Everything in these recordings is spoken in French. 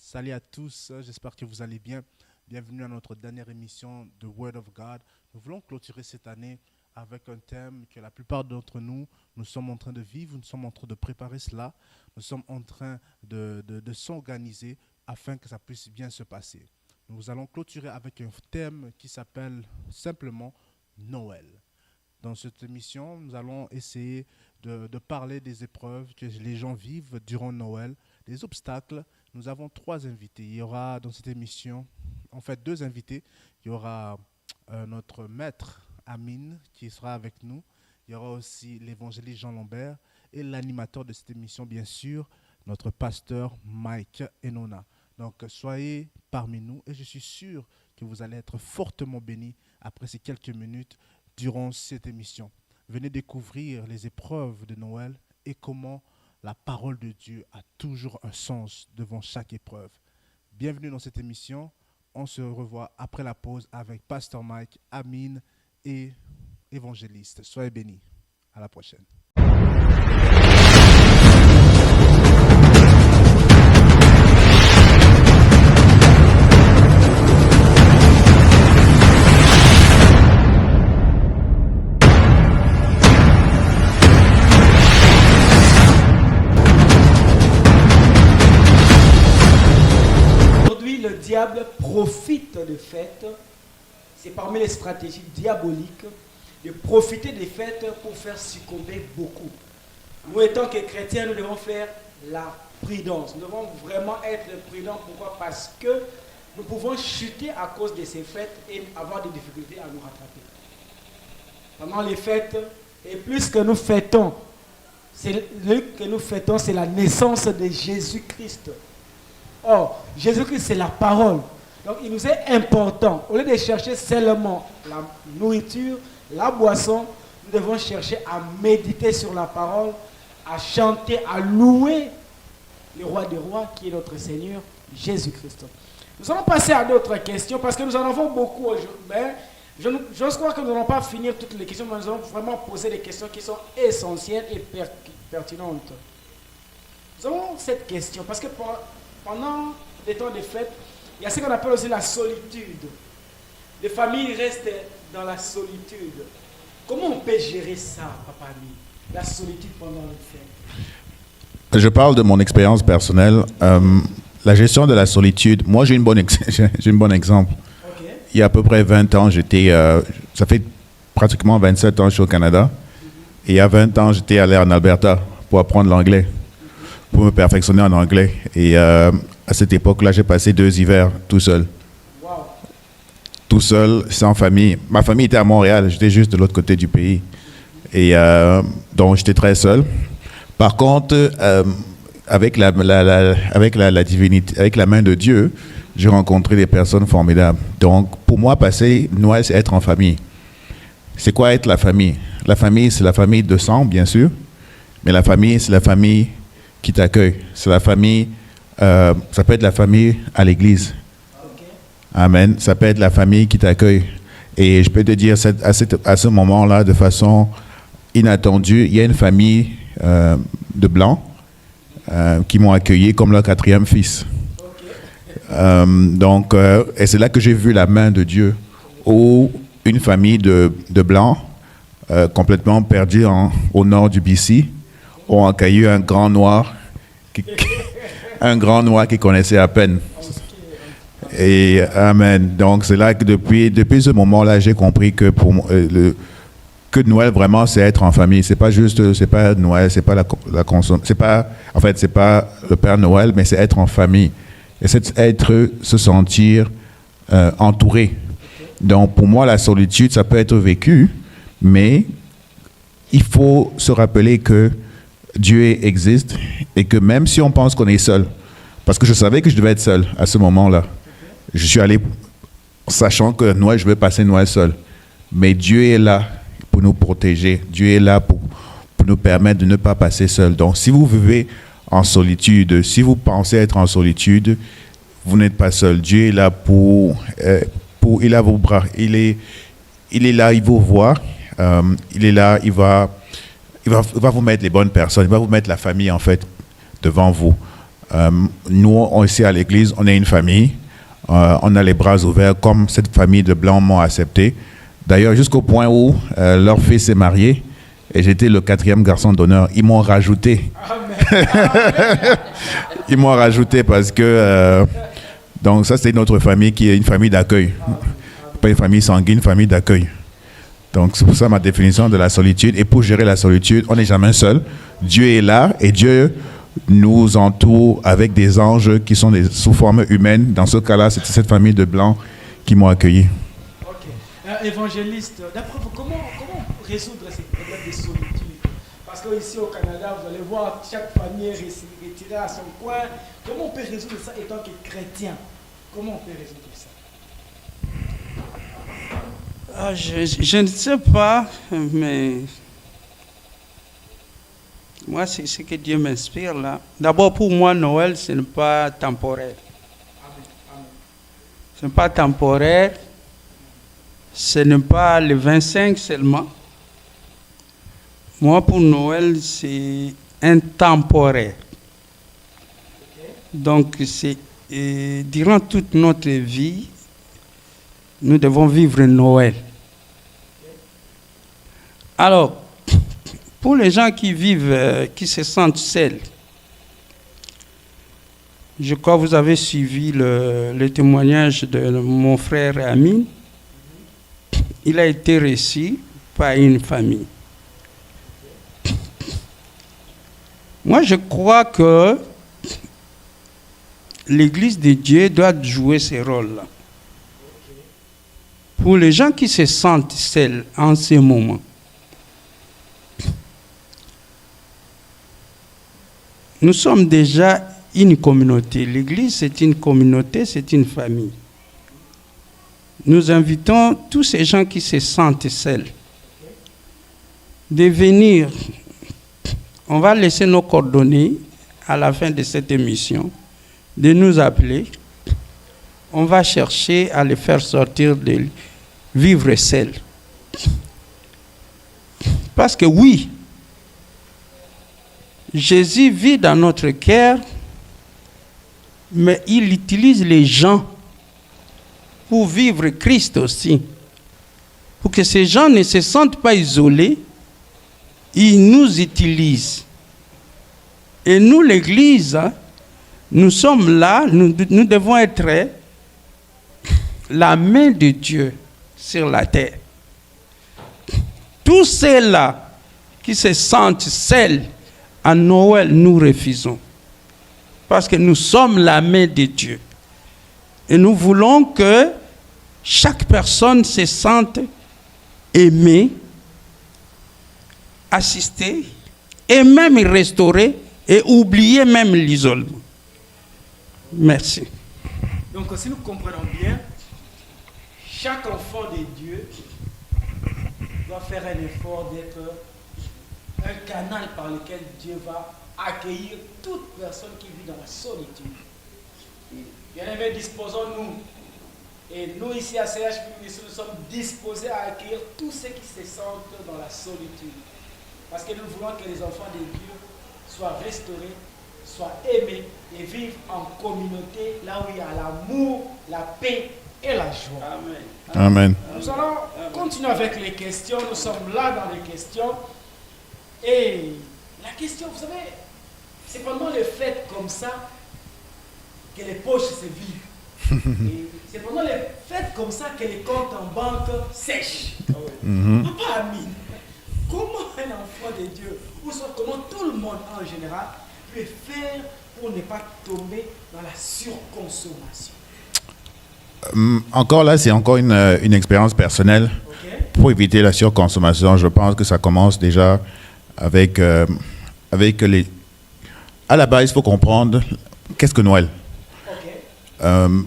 Salut à tous, j'espère que vous allez bien. Bienvenue à notre dernière émission de Word of God. Nous voulons clôturer cette année avec un thème que la plupart d'entre nous, nous sommes en train de vivre, nous sommes en train de préparer cela, nous sommes en train de s'organiser afin que ça puisse bien se passer. Nous allons clôturer avec un thème qui s'appelle simplement Noël. Dans cette émission, nous allons essayer de parler des épreuves que les gens vivent durant Noël, des obstacles. Nous avons trois invités. Il y aura dans cette émission, en fait, deux invités. Il y aura notre maître Amine qui sera avec nous. Il y aura aussi l'évangéliste Jean Lambert et l'animateur de cette émission, bien sûr, notre pasteur Mike Enona. Donc, soyez parmi nous et je suis sûr que vous allez être fortement bénis après ces quelques minutes durant cette émission. Venez découvrir les épreuves de Noël et comment la parole de Dieu a toujours un sens devant chaque épreuve. Bienvenue dans cette émission. On se revoit après la pause avec Pasteur Mike, Amine et évangéliste. Soyez bénis. À la prochaine. Le diable profite des fêtes, c'est parmi les stratégies diaboliques de profiter des fêtes pour faire succomber beaucoup. Nous, étant que chrétiens, nous devons faire la prudence. Nous devons vraiment être prudents. Pourquoi? Parce que nous pouvons chuter à cause de ces fêtes et avoir des difficultés à nous rattraper. Pendant les fêtes, et plus que nous fêtons, c'est la naissance de Jésus-Christ. Or, Jésus-Christ, c'est la parole. Donc, il nous est important, au lieu de chercher seulement la nourriture, la boisson, nous devons chercher à méditer sur la parole, à chanter, à louer le roi des rois, qui est notre Seigneur, Jésus-Christ. Nous allons passer à d'autres questions, parce que nous en avons beaucoup aujourd'hui. Mais j'ose croire que nous n'allons pas finir toutes les questions, mais nous allons vraiment poser des questions qui sont essentielles et pertinentes. Nous avons cette question, parce que pendant les temps de fête, il y a ce qu'on appelle aussi la solitude. Les familles restent dans la solitude. Comment on peut gérer ça, Papa Ami, la solitude pendant les fêtes? Je parle de mon expérience personnelle. La gestion de la solitude, moi j'ai une bonne exemple. Okay. Il y a à peu près 20 ans, ça fait pratiquement 27 ans que je suis au Canada. Et il y a 20 ans, j'étais allé en Alberta pour apprendre l'anglais, pour me perfectionner en anglais. Et à cette époque-là, j'ai passé 2 hivers tout seul. Wow. Tout seul, sans famille. Ma famille était à Montréal, j'étais juste de l'autre côté du pays. Et donc, j'étais très seul. Par contre, avec la divinité, avec la main de Dieu, j'ai rencontré des personnes formidables. Donc, pour moi, passer Noël, c'est être en famille. C'est quoi être la famille? La famille, c'est la famille de sang, bien sûr. Mais la famille, c'est la famille qui t'accueille. C'est la famille, ça peut être la famille à l'église. Okay. Amen. Ça peut être la famille qui t'accueille. Et je peux te dire, à ce moment-là, de façon inattendue, il y a une famille de Blancs qui m'ont accueilli comme leur 4e fils. Okay. Et c'est là que j'ai vu la main de Dieu, où une famille de Blancs, complètement perdue au nord du BC, ont accueilli un grand noir qui connaissait à peine. Et amen. Donc c'est là que depuis ce moment-là, j'ai compris que pour moi, que Noël vraiment c'est être en famille. C'est pas Noël, c'est pas la consommation, c'est pas le Père Noël, mais c'est être en famille. Et c'est se sentir entouré. Donc pour moi, la solitude, ça peut être vécu, mais il faut se rappeler que Dieu existe et que même si on pense qu'on est seul, parce que je savais que je devais être seul à ce moment-là, je suis allé sachant que Noël, je vais passer Noël seul. Mais Dieu est là pour nous protéger. Dieu est là pour nous permettre de ne pas passer seul. Donc si vous vivez en solitude, si vous pensez être en solitude, vous n'êtes pas seul. Dieu est là il a vos bras. Il est là, il vous voit. Il est là, il va vous mettre les bonnes personnes, il va vous mettre la famille en fait devant vous. Nous, aussi à l'église, on est une famille. On a les bras ouverts comme cette famille de Blancs m'ont accepté. D'ailleurs, jusqu'au point où leur fils est marié et j'étais le 4e garçon d'honneur. Ils m'ont rajouté. Ils m'ont rajouté parce que... donc ça, c'est notre famille qui est une famille d'accueil. Pas une famille sanguine, une famille d'accueil. Donc c'est pour ça ma définition de la solitude. Et pour gérer la solitude, on n'est jamais seul. Dieu est là et Dieu nous entoure avec des anges qui sont sous forme humaine. Dans ce cas-là, c'est cette famille de Blancs qui m'ont accueilli. Ok. Évangéliste, d'après vous, comment résoudre ces problèmes de solitude? Parce qu'ici au Canada, vous allez voir chaque famille retirée à son coin. Comment on peut résoudre ça étant que chrétien? Comment on peut résoudre ça? Je ne sais pas, mais moi, c'est ce que Dieu m'inspire là. D'abord, pour moi, Noël, ce n'est pas temporaire. Ce n'est pas temporaire. Ce n'est pas le 25 seulement. Moi, pour Noël, c'est intemporaire. Donc, c'est durant toute notre vie, nous devons vivre Noël. Alors, pour les gens qui vivent, qui se sentent seuls, je crois que vous avez suivi le témoignage de mon frère Amine. Il a été reçu par une famille. Moi, je crois que l'Église de Dieu doit jouer ce rôle-là. Pour les gens qui se sentent seuls en ce moment, nous sommes déjà une communauté. L'Église, c'est une communauté, c'est une famille. Nous invitons tous ces gens qui se sentent seuls de venir. On va laisser nos coordonnées à la fin de cette émission, de nous appeler. On va chercher à les faire sortir de vivre seuls. Parce que oui, Jésus vit dans notre cœur, mais il utilise les gens pour vivre Christ aussi. Pour que ces gens ne se sentent pas isolés, il nous utilise. Et nous, l'Église, nous sommes là, nous devons être la main de Dieu sur la terre. Tous ceux-là qui se sentent seuls à Noël, nous refusons. Parce que nous sommes la main de Dieu. Et nous voulons que chaque personne se sente aimée, assistée, et même restaurée, et oublier même l'isolement. Merci. Donc si nous comprenons bien, chaque enfant de Dieu doit faire un effort d'être un canal par lequel Dieu va accueillir toute personne qui vit dans la solitude. Bien-aimés, disposons-nous. Et nous ici à CHP, nous sommes disposés à accueillir tous ceux qui se sentent dans la solitude. Parce que nous voulons que les enfants de Dieu soient restaurés, soient aimés et vivent en communauté, là où il y a l'amour, la paix et la joie. Amen. Amen. Nous allons continuer avec les questions. Nous sommes là dans les questions. Et la question, vous savez, c'est pendant les fêtes comme ça que les poches se vident. Et c'est pendant les fêtes comme ça que les comptes en banque sèchent. Papa Amine, comment un enfant de Dieu, ou soit comment tout le monde en général, peut faire pour ne pas tomber dans la surconsommation? Encore là, c'est encore une expérience personnelle. Okay. Pour éviter la surconsommation, je pense que ça commence déjà avec les... À la base, il faut comprendre qu'est-ce que Noël. Okay.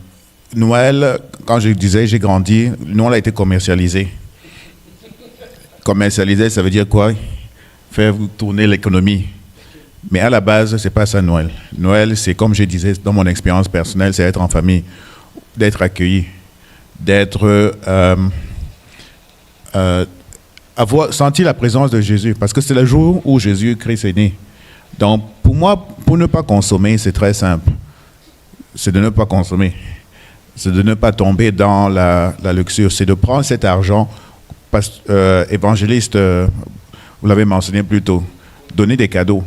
Noël, quand je disais, j'ai grandi, Noël a été commercialisé. Commercialisé, ça veut dire quoi? Faire tourner l'économie. Mais à la base, c'est pas ça Noël. Noël, c'est comme je disais dans mon expérience personnelle, c'est être en famille, d'être accueilli, d'être... avoir senti la présence de Jésus. Parce que c'est le jour où Jésus-Christ est né. Donc, pour moi, pour ne pas consommer, c'est très simple. C'est de ne pas consommer. C'est de ne pas tomber dans la luxure. C'est de prendre cet argent, évangéliste, vous l'avez mentionné plus tôt, donner des cadeaux.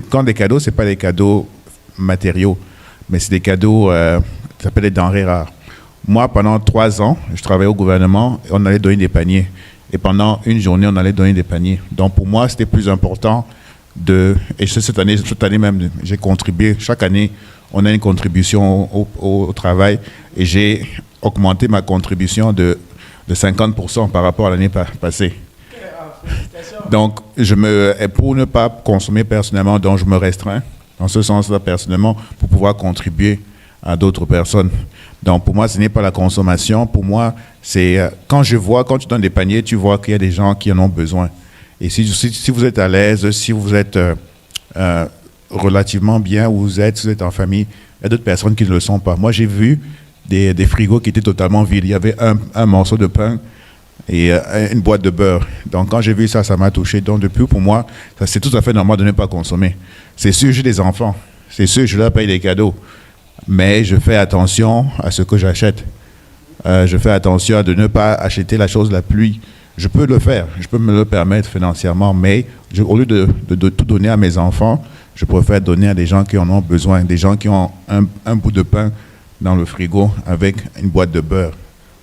Quand des cadeaux, ce n'est pas des cadeaux matériaux, mais c'est des cadeaux, ça s'appelle des denrées rares. Moi, pendant 3 ans, je travaillais au gouvernement et on allait donner des paniers. Et pendant une journée, on allait donner des paniers. Donc pour moi, c'était plus important et cette année même, j'ai contribué. Chaque année, on a une contribution au travail et j'ai augmenté ma contribution de 50% par rapport à l'année passée. Donc, pour ne pas consommer personnellement, donc je me restreins, dans ce sens-là personnellement, pour pouvoir contribuer à d'autres personnes. Donc, pour moi, ce n'est pas la consommation. Pour moi, c'est quand tu donnes des paniers, tu vois qu'il y a des gens qui en ont besoin. Et si vous êtes à l'aise, si vous êtes relativement bien, si vous êtes en famille, il y a d'autres personnes qui ne le sont pas. Moi, j'ai vu des frigos qui étaient totalement vides. Il y avait un morceau de pain et une boîte de beurre. Donc, quand j'ai vu ça, ça m'a touché. Donc, depuis, pour moi, c'est tout à fait normal de ne pas consommer. C'est sûr, j'ai des enfants. C'est sûr, je leur paye des cadeaux. Mais je fais attention à ce que j'achète. Je fais attention à de ne pas acheter la chose la plus... Je peux le faire, je peux me le permettre financièrement, mais au lieu de tout donner à mes enfants, je préfère donner à des gens qui en ont besoin, des gens qui ont un bout de pain dans le frigo avec une boîte de beurre.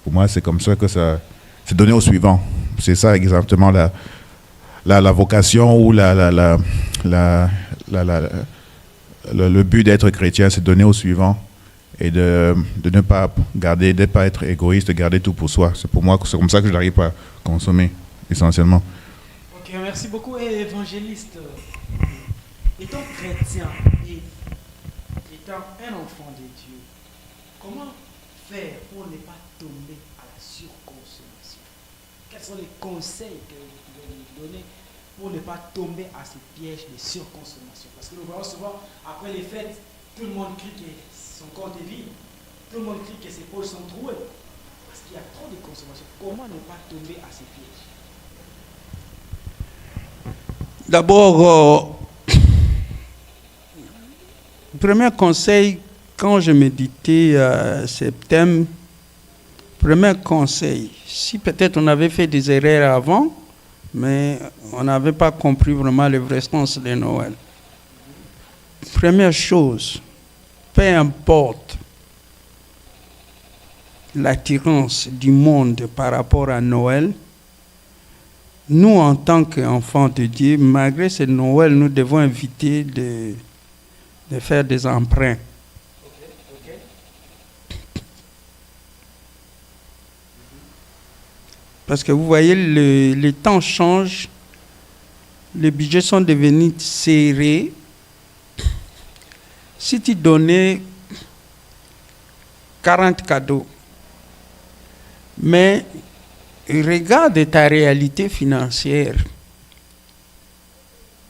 Pour moi, c'est comme ça que ça... C'est donner au suivant. C'est ça exactement la vocation ou le but d'être chrétien, c'est donner au suivant et de ne pas garder, de ne pas être égoïste, de garder tout pour soi. C'est pour moi, c'est comme ça que je n'arrive pas à consommer, essentiellement. Ok, merci beaucoup, évangéliste. Étant chrétien et étant un enfant de Dieu, comment faire pour ne pas tomber à la surconsommation? Quels sont les conseils que vous pouvez nous donner pour ne pas tomber à ces pièges de surconsommation? Parce que nous voyons souvent, après les fêtes, tout le monde crie que son compte est vide, tout le monde crie que ses poches sont trouées, parce qu'il y a trop de consommation. Comment ne pas tomber à ces pièges? D'abord, premier conseil, quand je méditais ce thème, premier conseil, si peut-être on avait fait des erreurs avant, mais on n'avait pas compris vraiment le vrai sens de Noël. Première chose, peu importe l'attirance du monde par rapport à Noël, nous, en tant qu'enfants de Dieu, malgré ce Noël, nous devons éviter de faire des emprunts. Parce que vous voyez, les temps changent, les budgets sont devenus serrés. Si tu donnais 40 cadeaux, mais regarde ta réalité financière.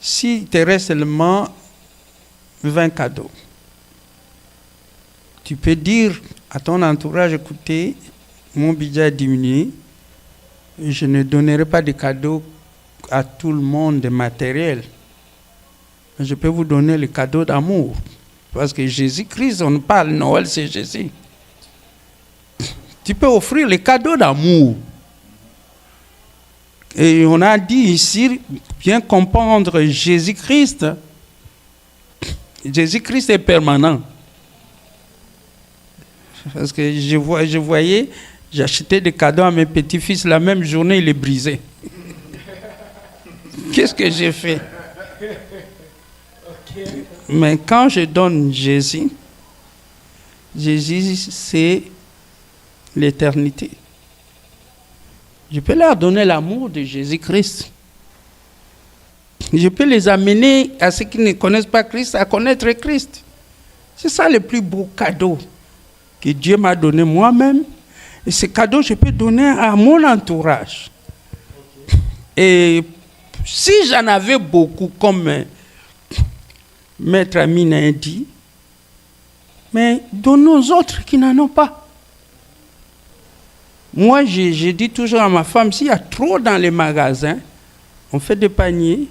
Si te reste seulement 20 cadeaux, tu peux dire à ton entourage, écoutez, mon budget a diminué, je ne donnerai pas de cadeaux à tout le monde de matériel. Je peux vous donner le cadeau d'amour. Parce que Jésus-Christ, on parle, Noël, c'est Jésus. Tu peux offrir le cadeau d'amour. Et on a dit ici, bien comprendre Jésus-Christ. Jésus-Christ est permanent. Parce que je voyais, j'achetais des cadeaux à mes petits-fils, la même journée, il est brisé. Qu'est-ce que j'ai fait? Mais quand je donne Jésus, c'est l'éternité. Je peux leur donner l'amour de Jésus-Christ. Je peux les amener à ceux qui ne connaissent pas Christ à connaître Christ. C'est ça le plus beau cadeau que Dieu m'a donné moi-même. Et ce cadeau, je peux donner à mon entourage. Et si j'en avais beaucoup, comme Maître Amine a dit, mais donnons aux autres qui n'en ont pas. Moi, je dis toujours à ma femme, s'il y a trop dans les magasins, on fait des paniers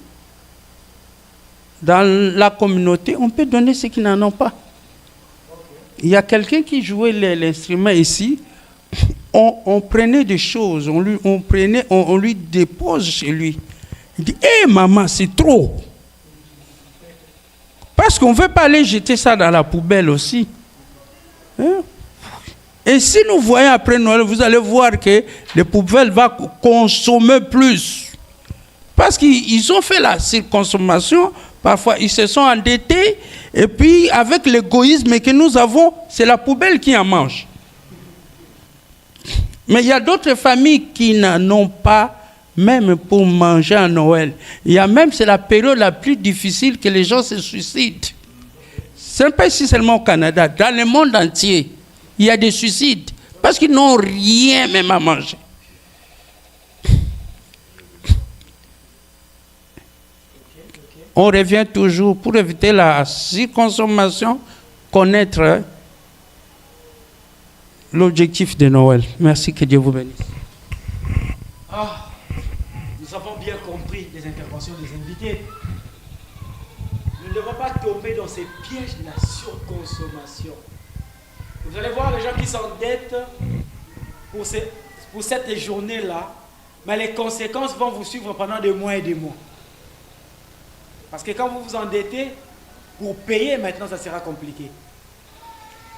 dans la communauté, on peut donner ceux qui n'en ont pas. Il y a quelqu'un qui jouait l'instrument ici. On prenait des choses, on lui dépose chez lui. Il dit, hé maman, c'est trop. Parce qu'on ne veut pas aller jeter ça dans la poubelle aussi. Hein? Et si nous voyons après Noël, vous allez voir que les poubelles vont consommer plus. Parce qu'ils ont fait la surconsommation, parfois ils se sont endettés, et puis avec l'égoïsme que nous avons, c'est la poubelle qui en mange. Mais il y a d'autres familles qui n'en ont pas, même pour manger à Noël. Il y a même, c'est la période la plus difficile que les gens se suicident. Ce n'est pas ici seulement au Canada, dans le monde entier, il y a des suicides parce qu'ils n'ont rien même à manger. On revient toujours pour éviter la surconsommation, connaître l'objectif de Noël. Merci, que Dieu vous bénisse. Nous avons bien compris les interventions des invités. Nous ne devons pas tomber dans ces pièges de la surconsommation. Vous allez voir les gens qui s'endettent pour cette journée-là, mais les conséquences vont vous suivre pendant des mois et des mois. Parce que quand vous vous endettez, pour payer maintenant, ça sera compliqué.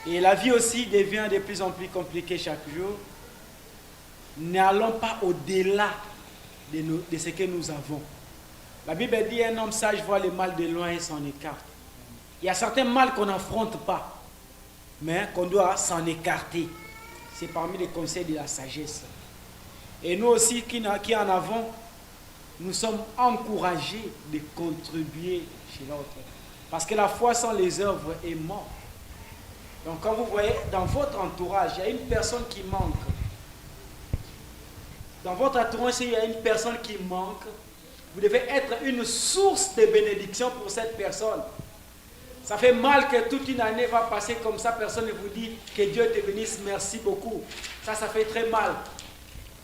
Et la vie aussi devient de plus en plus compliquée chaque jour. N'allons pas au-delà de ce que nous avons. La Bible dit un homme sage voit le mal de loin et s'en écarte. Il y a certains mal qu'on n'affronte pas, mais qu'on doit s'en écarter. C'est parmi les conseils de la sagesse. Et nous aussi qui en avons, nous sommes encouragés de contribuer chez l'autre. Parce que la foi sans les œuvres est morte. Donc quand vous voyez dans votre entourage, il y a une personne qui manque. Dans votre entourage, il y a une personne qui manque. Vous devez être une source de bénédiction pour cette personne. Ça fait mal que toute une année va passer comme ça, personne ne vous dit que Dieu te bénisse, merci beaucoup. Ça fait très mal.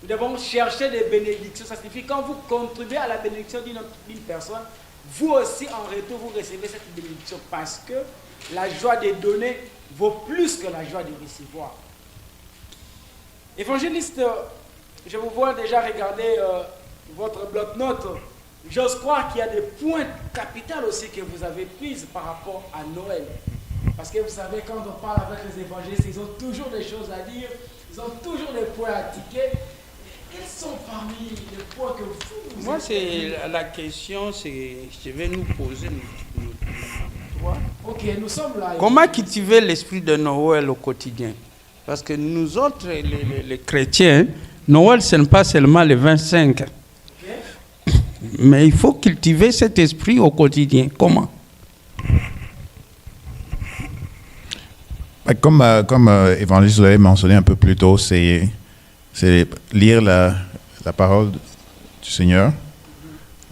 Nous devons chercher des bénédictions. Ça signifie que quand vous contribuez à la bénédiction d'une personne, vous aussi en retour, vous recevez cette bénédiction parce que la joie de donner vaut plus que la joie de recevoir. Évangéliste, je vous vois déjà regarder votre bloc-notes. J'ose croire qu'il y a des points capitaux aussi que vous avez pris par rapport à Noël. Parce que vous savez, quand on parle avec les évangélistes, ils ont toujours des choses à dire, ils ont toujours des points à tiquer. Quels sont parmi les points que vous... Moi, c'est la question, je vais nous poser nous trois. Ok, nous sommes là. Comment cultiver l'esprit de Noël au quotidien? Parce que nous autres, les chrétiens, Noël, ce n'est pas seulement le 25. Okay. Mais il faut cultiver cet esprit au quotidien. Comment? Comme évangéliste, vous l'avez mentionné un peu plus tôt, c'est lire la parole du Seigneur,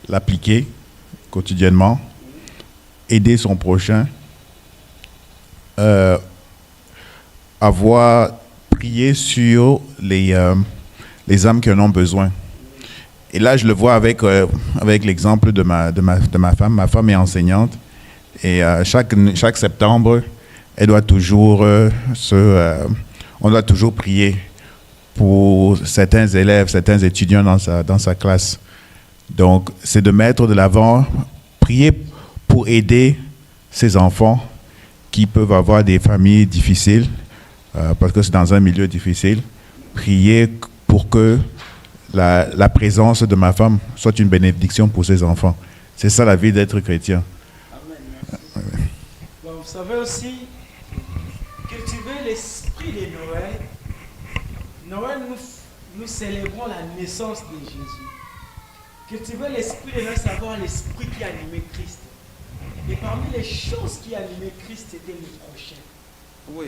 l'appliquer quotidiennement, aider son prochain, avoir prié sur les âmes qui en ont besoin. Et là, je le vois avec l'exemple de ma femme. Ma femme est enseignante et chaque septembre, elle doit toujours on doit toujours prier pour certains élèves, certains étudiants dans sa classe. Donc, c'est de mettre de l'avant, prier pour aider ces enfants qui peuvent avoir des familles difficiles, parce que c'est dans un milieu difficile. Prier pour que la présence de ma femme soit une bénédiction pour ces enfants. C'est ça la vie d'être chrétien. Amen. Bon, vous savez aussi, cultiver l'esprit de Noël. Noël, nous célébrons la naissance de Jésus. Cultiver l'esprit de Noël, savoir l'esprit qui animait Christ. Et parmi les choses qui animaient Christ, c'était le prochain. Oui.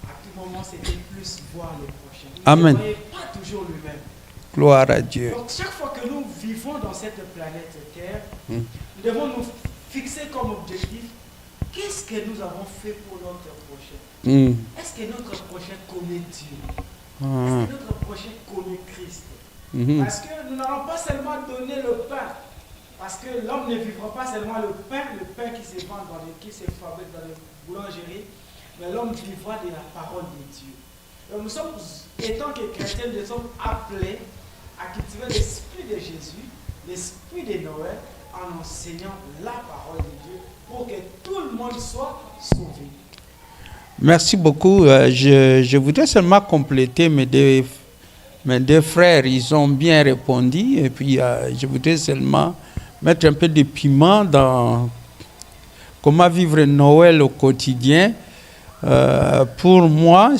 À tout moment, c'était plus voir le prochain. Amen. Il ne voyait pas toujours lui-même. Gloire à Dieu. Donc, chaque fois que nous vivons dans cette planète Terre, nous devons nous fixer comme objectif qu'est-ce que nous avons fait pour notre prochain. Est-ce que notre prochain connaît Dieu? Est-ce que notre prochain connaît Christ? Parce que nous n'allons pas seulement donner le pain à Parce que l'homme ne vivra pas seulement le pain qui se vend qui se fabrique dans les boulangeries, mais l'homme vivra de la parole de Dieu. Donc nous sommes, étant que chrétiens, nous sommes appelés à cultiver l'esprit de Jésus, l'esprit de Noël, en enseignant la parole de Dieu pour que tout le monde soit sauvé. Merci beaucoup. Je voudrais seulement compléter mes deux frères. Ils ont bien répondu. Et puis, je voudrais seulement mettre un peu de piment dans comment vivre Noël au quotidien. Pour moi,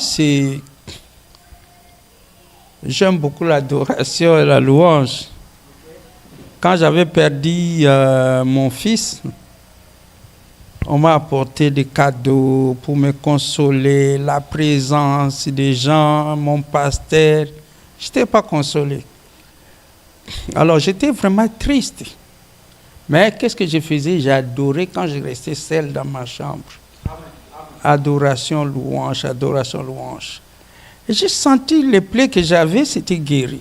j'aime beaucoup l'adoration et la louange. Quand j'avais perdu mon fils, on m'a apporté des cadeaux pour me consoler, la présence des gens, mon pasteur. Je n'étais pas consolé. Alors j'étais vraiment triste. Mais qu'est-ce que je faisais? J'adorais quand je restais seul dans ma chambre. Adoration, louange, adoration, louange. Et j'ai senti les plaies que j'avais, c'était guéri.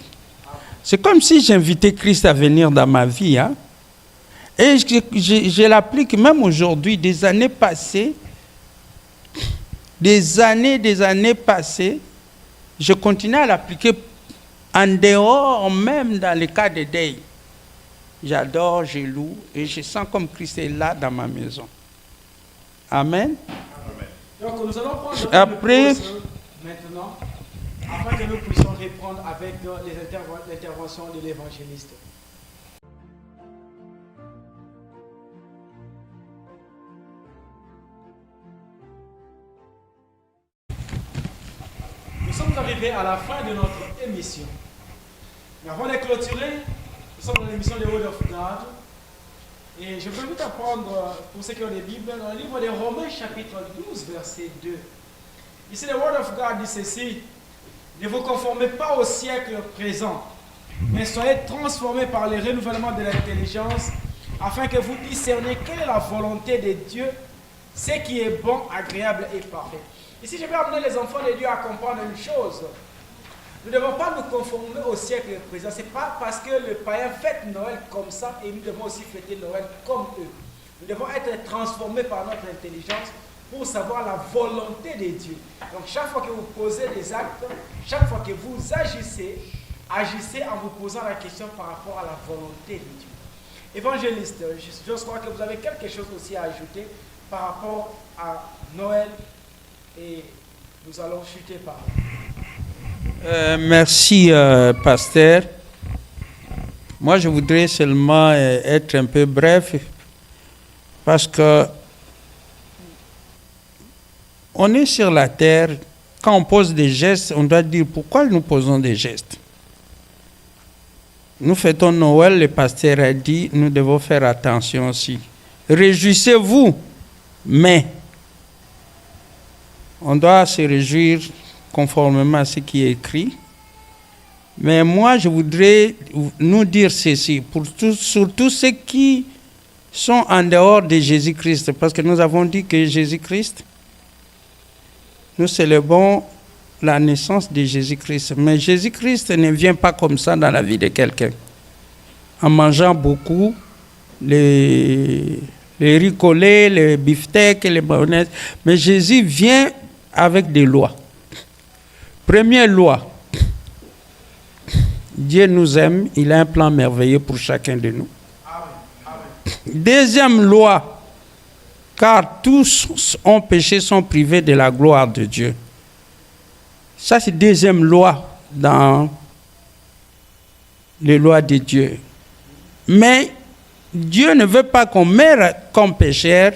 C'est comme si j'invitais Christ à venir dans ma vie. Hein? Et je l'applique même aujourd'hui, des années passées, je continue à l'appliquer en dehors, même dans les cas de deuil. J'adore, je loue et je sens comme Christ est là dans ma maison. Amen. Donc nous allons prendre Après, une pause maintenant, afin que nous puissions répondre avec l'intervention de l'évangéliste. Nous sommes arrivés à la fin de notre émission. Mais avant de clôturer, nous sommes dans l'émission de Word of God. Et je veux vous apprendre, pour ceux qui ont des Bibles, dans le livre de Romains chapitre 12, verset 2. Ici, le Word of God dit ceci: ne vous conformez pas au siècle présent, mais soyez transformés par le renouvellement de l'intelligence, afin que vous discerniez quelle est la volonté de Dieu, ce qui est bon, agréable et parfait. Ici, je vais amener les enfants de Dieu à comprendre une chose. Nous ne devons pas nous conformer au siècle présent. Ce n'est pas parce que le païen fête Noël comme ça et nous devons aussi fêter Noël comme eux. Nous devons être transformés par notre intelligence pour savoir la volonté de Dieu. Donc chaque fois que vous posez des actes, chaque fois que vous agissez en vous posant la question par rapport à la volonté de Dieu. Évangéliste, je crois que vous avez quelque chose aussi à ajouter par rapport à Noël et nous allons chuter par là. Merci, pasteur. Moi, je voudrais seulement être un peu bref parce que on est sur la terre. Quand on pose des gestes, on doit dire pourquoi nous posons des gestes. Nous fêtons Noël, le pasteur a dit, nous devons faire attention aussi. Réjouissez-vous, mais on doit se réjouir conformément à ce qui est écrit. Mais moi, je voudrais nous dire ceci, surtout ceux qui sont en dehors de Jésus-Christ, parce que nous avons dit que Jésus-Christ, nous célébrons la naissance de Jésus-Christ. Mais Jésus-Christ ne vient pas comme ça dans la vie de quelqu'un. En mangeant beaucoup, les ricolés, les beefsteaks, les mayonnaises. Mais Jésus vient avec des lois. Première loi, Dieu nous aime, il a un plan merveilleux pour chacun de nous. Deuxième loi, car tous ont péché, sont privés de la gloire de Dieu. Ça, c'est deuxième loi dans les lois de Dieu. Mais Dieu ne veut pas qu'on meure comme pécheur.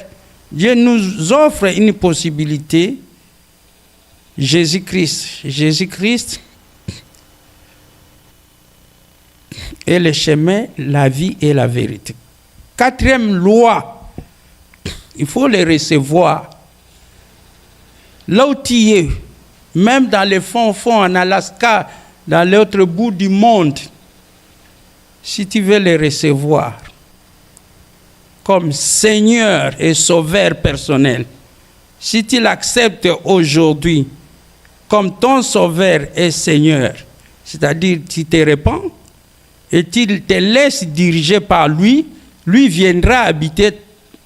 Dieu nous offre une possibilité. Jésus-Christ. Jésus-Christ est le chemin, la vie et la vérité. Quatrième loi, il faut les recevoir. Là où tu es, même dans les fonds en Alaska, dans l'autre bout du monde, si tu veux les recevoir comme Seigneur et Sauveur personnel, si tu l'acceptes aujourd'hui comme ton Sauveur et Seigneur, c'est-à-dire tu te répands et tu te laisses diriger par lui, lui viendra habiter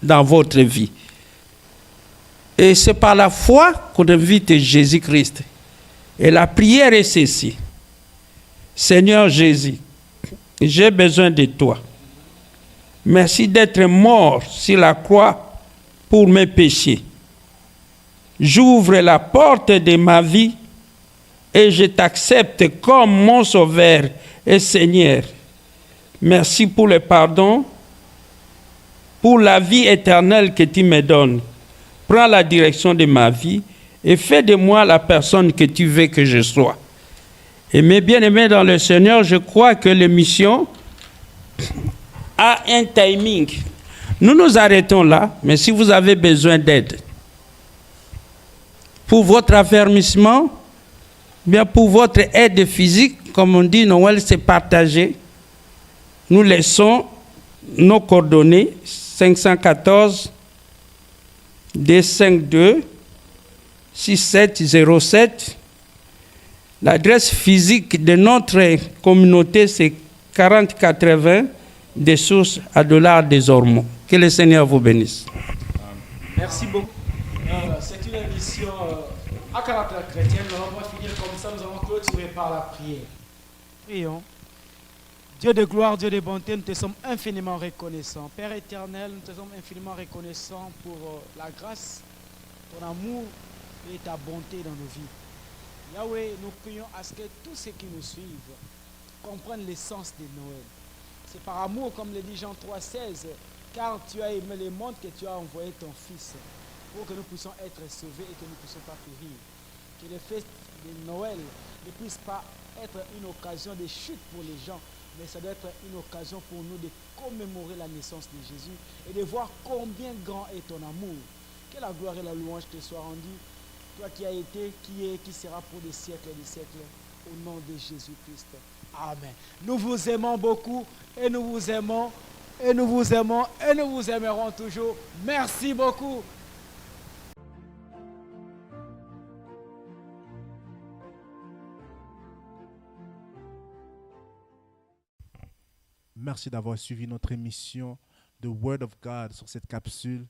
dans votre vie. Et c'est par la foi qu'on invite Jésus-Christ. Et la prière est ceci. Seigneur Jésus, j'ai besoin de toi. Merci d'être mort sur la croix pour mes péchés. J'ouvre la porte de ma vie et je t'accepte comme mon Sauveur et Seigneur. Merci pour le pardon, pour la vie éternelle que tu me donnes. Prends la direction de ma vie et fais de moi la personne que tu veux que je sois. Et mes bien-aimés dans le Seigneur, je crois que l'émission a un timing. Nous nous arrêtons là, mais si vous avez besoin d'aide pour votre affermissement, bien pour votre aide physique, comme on dit, Noël, c'est partagé. Nous laissons nos coordonnées 514 D52 6707. L'adresse physique de notre communauté, c'est 4080 des sources à dollars des Ormeaux. Que le Seigneur vous bénisse. Merci beaucoup. C'est une émission à caractère chrétien. Nous allons pas finir comme ça. Nous allons clôturer par la prière. Prions. Dieu de gloire, Dieu de bonté, nous te sommes infiniment reconnaissants. Père éternel, nous te sommes infiniment reconnaissants pour la grâce, ton amour et ta bonté dans nos vies. Yahweh, nous prions à ce que tous ceux qui nous suivent comprennent l'essence de Noël. C'est par amour, comme le dit Jean 3,16, car tu as aimé le monde que tu as envoyé ton Fils pour que nous puissions être sauvés et que nous ne puissions pas périr. Que les fêtes de Noël ne puissent pas être une occasion de chute pour les gens, mais ça doit être une occasion pour nous de commémorer la naissance de Jésus et de voir combien grand est ton amour. Que la gloire et la louange te soient rendues, toi qui as été, qui est, qui sera pour des siècles et des siècles, au nom de Jésus-Christ. Amen. Nous vous aimons beaucoup et nous vous aimons et nous vous aimons et nous vous aimerons toujours. Merci beaucoup. Merci d'avoir suivi notre émission de Word of God sur cette capsule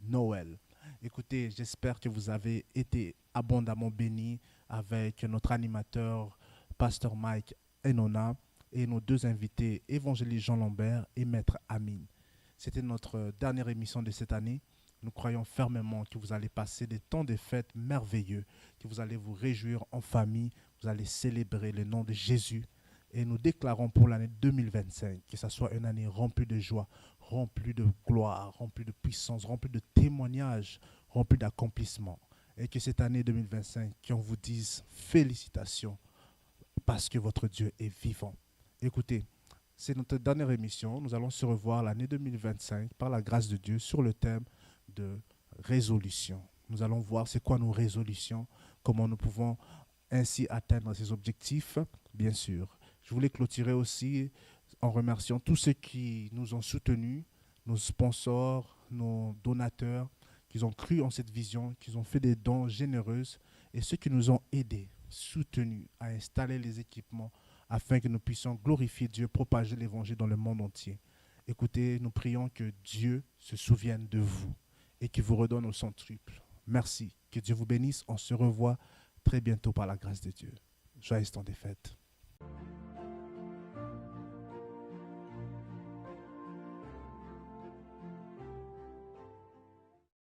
Noël. Écoutez, j'espère que vous avez été abondamment bénis avec notre animateur, Pasteur Mike Enona, et nos deux invités, Évangéliste Jean Lambert et Maître Amine. C'était notre dernière émission de cette année. Nous croyons fermement que vous allez passer des temps de fêtes merveilleux, que vous allez vous réjouir en famille, vous allez célébrer le nom de Jésus. Et nous déclarons pour l'année 2025 que ce soit une année remplie de joie, remplie de gloire, remplie de puissance, remplie de témoignages, remplie d'accomplissements. Et que cette année 2025, qu'on vous dise félicitations parce que votre Dieu est vivant. Écoutez, c'est notre dernière émission. Nous allons se revoir l'année 2025 par la grâce de Dieu sur le thème de résolution. Nous allons voir c'est quoi nos résolutions, comment nous pouvons ainsi atteindre ces objectifs, bien sûr. Je voulais clôturer aussi en remerciant tous ceux qui nous ont soutenus, nos sponsors, nos donateurs, qui ont cru en cette vision, qui ont fait des dons généreux et ceux qui nous ont aidés, soutenus à installer les équipements afin que nous puissions glorifier Dieu, propager l'évangile dans le monde entier. Écoutez, nous prions que Dieu se souvienne de vous et qu'il vous redonne au centuple. Merci. Que Dieu vous bénisse. On se revoit très bientôt par la grâce de Dieu. Joyeux temps des fêtes.